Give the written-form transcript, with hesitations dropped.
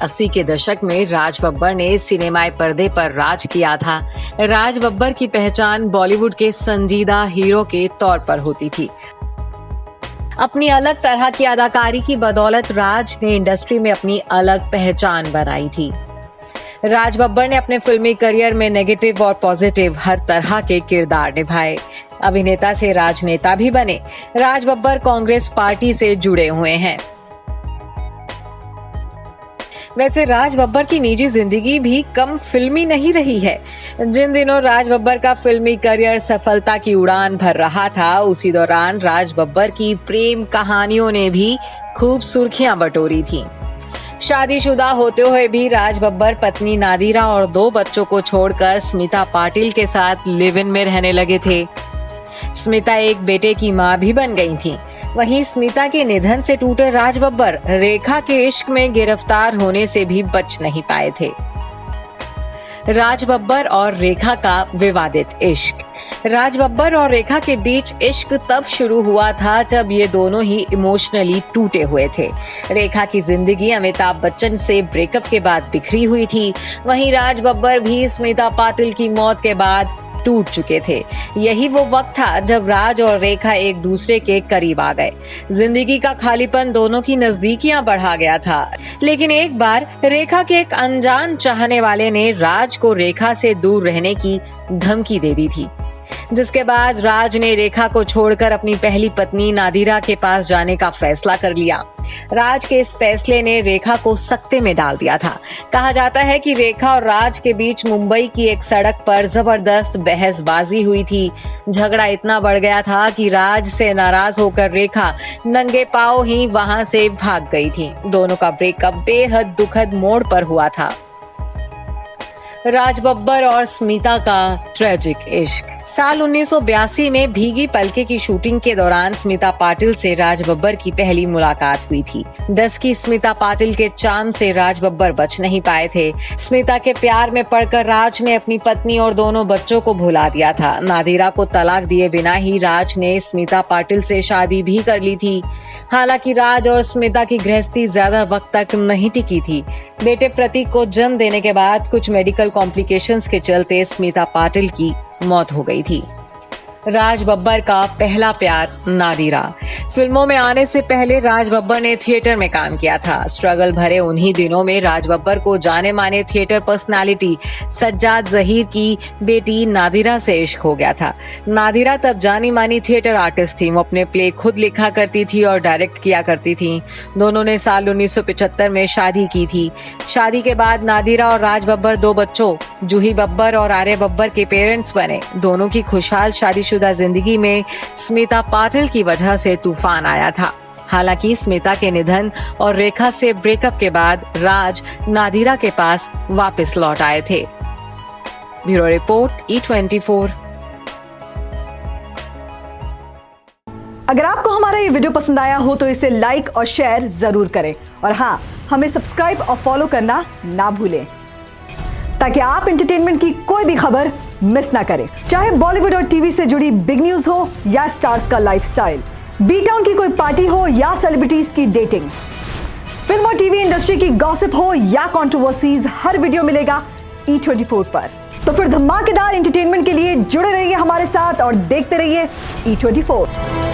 80 के दशक में राज बब्बर ने सिनेमाई पर्दे पर राज किया था। राज बब्बर की पहचान बॉलीवुड के संजीदा हीरो के तौर पर होती थी। अपनी अलग तरह की अदाकारी की बदौलत राज ने इंडस्ट्री में अपनी अलग पहचान बनाई थी। राज बब्बर ने अपने फिल्मी करियर में नेगेटिव और पॉजिटिव हर तरह के किरदार निभाए। अभिनेता से राजनेता भी बने। राज बब्बर कांग्रेस पार्टी से जुड़े हुए हैं। वैसे राज बब्बर की निजी जिंदगी भी कम फिल्मी नहीं रही है। जिन दिनों राज बब्बर का फिल्मी करियर सफलता की उड़ान भर रहा था, उसी दौरान राज बब्बर की प्रेम कहानियों ने भी खूब सुर्खियां बटोरी थीं। शादीशुदा होते हुए भी राज बब्बर पत्नी नादिरा और 2 बच्चों को छोड़कर स्मिता पाटिल के साथ लिव इन में रहने लगे थे। स्मिता एक बेटे की मां भी बन गई थी। वहीं स्मिता के निधन से टूटे राज बब्बर रेखा के इश्क में गिरफ्तार होने से भी बच नहीं पाए थे। राज बब्बर और रेखा का विवादित इश्क। राज बब्बर और रेखा के बीच इश्क तब शुरू हुआ था जब ये दोनों ही इमोशनली टूटे हुए थे। रेखा की जिंदगी अमिताभ बच्चन से ब्रेकअप के बाद बिखरी हुई थी। वहीं राज बब्बर भी स्मिता पाटिल की मौत के बाद टूट चुके थे। यही वो वक्त था जब राज और रेखा एक दूसरे के करीब आ गए। जिंदगी का खालीपन दोनों की नजदीकियां बढ़ा गया था। लेकिन एक बार रेखा के एक अनजान चाहने वाले ने राज को रेखा से दूर रहने की धमकी दे दी थी, जिसके बाद राज ने रेखा को छोड़कर अपनी पहली पत्नी नादिरा के पास जाने का फैसला कर लिया। राज के इस फैसले ने रेखा को सकते में डाल दिया था। कहा जाता है कि रेखा और राज के बीच मुंबई की एक सड़क पर जबरदस्त बहसबाजी हुई थी। झगड़ा इतना बढ़ गया था कि राज से नाराज होकर रेखा नंगे पांव ही वहां से भाग गई थी। दोनों का ब्रेकअप बेहद दुखद मोड़ पर हुआ था। राज बब्बर और स्मिता का ट्रेजिक इश्क। साल 1982 में भीगी पलके की शूटिंग के दौरान स्मिता पाटिल से राज बब्बर की पहली मुलाकात हुई थी। 10 की स्मिता पाटिल के चाम से राज बब्बर बच नहीं पाए थे। स्मिता के प्यार में पड़कर राज ने अपनी पत्नी और दोनों बच्चों को भुला दिया था। नादिरा को तलाक दिए बिना ही राज ने स्मिता पाटिल से शादी भी कर ली थी। हालांकि राज और स्मिता की गृहस्थी ज्यादा वक्त तक नहीं टिकी थी। बेटे प्रतीक को जन्म देने के बाद कुछ मेडिकल कॉम्प्लिकेशंस के चलते स्मिता पाटिल की मौत हो गई थी। राज बब्बर का पहला प्यार नादिरा। फिल्मों में आने से पहले राज बब्बर ने थिएटर में काम किया था। स्ट्रगल भरे उन्हीं दिनों में राज बब्बर को जाने माने थिएटर पर्सनालिटी सज्जाद जहीर की बेटी नादिरा से इश्क हो गया था। नादिरा तब जानी मानी थिएटर आर्टिस्ट थी। वो अपने प्ले खुद लिखा करती थी और डायरेक्ट किया करती थी। दोनों ने साल 1975 में शादी की थी। शादी के बाद नादिरा और राज बब्बर 2 बच्चों जूही बब्बर और आर्य बब्बर के पेरेंट्स बने। दोनों की खुशहाल शादीशुदा जिंदगी में स्मिता पाटिल की वजह से तूफान आया था। हालांकि स्मिता के निधन और रेखा से ब्रेकअप के बाद राज नादिरा के पास वापस लौट आए थे। Bureau report E24। अगर आपको हमारा ये वीडियो पसंद आया हो तो इसे लाइक और शेयर जरूर करें और हाँ, हमें सब्सक्राइब और फॉलो करना ना भूलें ताकि आप एंटरटेनमेंट की कोई भी खबर मिस ना करें। चाहे बॉलीवुड और टीवी से जुड़ी बिग न्यूज हो या स्टार्स का लाइफस्टाइल, बी टाउन की कोई पार्टी हो या सेलिब्रिटीज की डेटिंग, फिल्म और टीवी इंडस्ट्री की गॉसिप हो या कंट्रोवर्सीज, हर वीडियो मिलेगा E24 पर। तो फिर धमाकेदार एंटरटेनमेंट के लिए जुड़े रहिए हमारे साथ और देखते रहिए E24।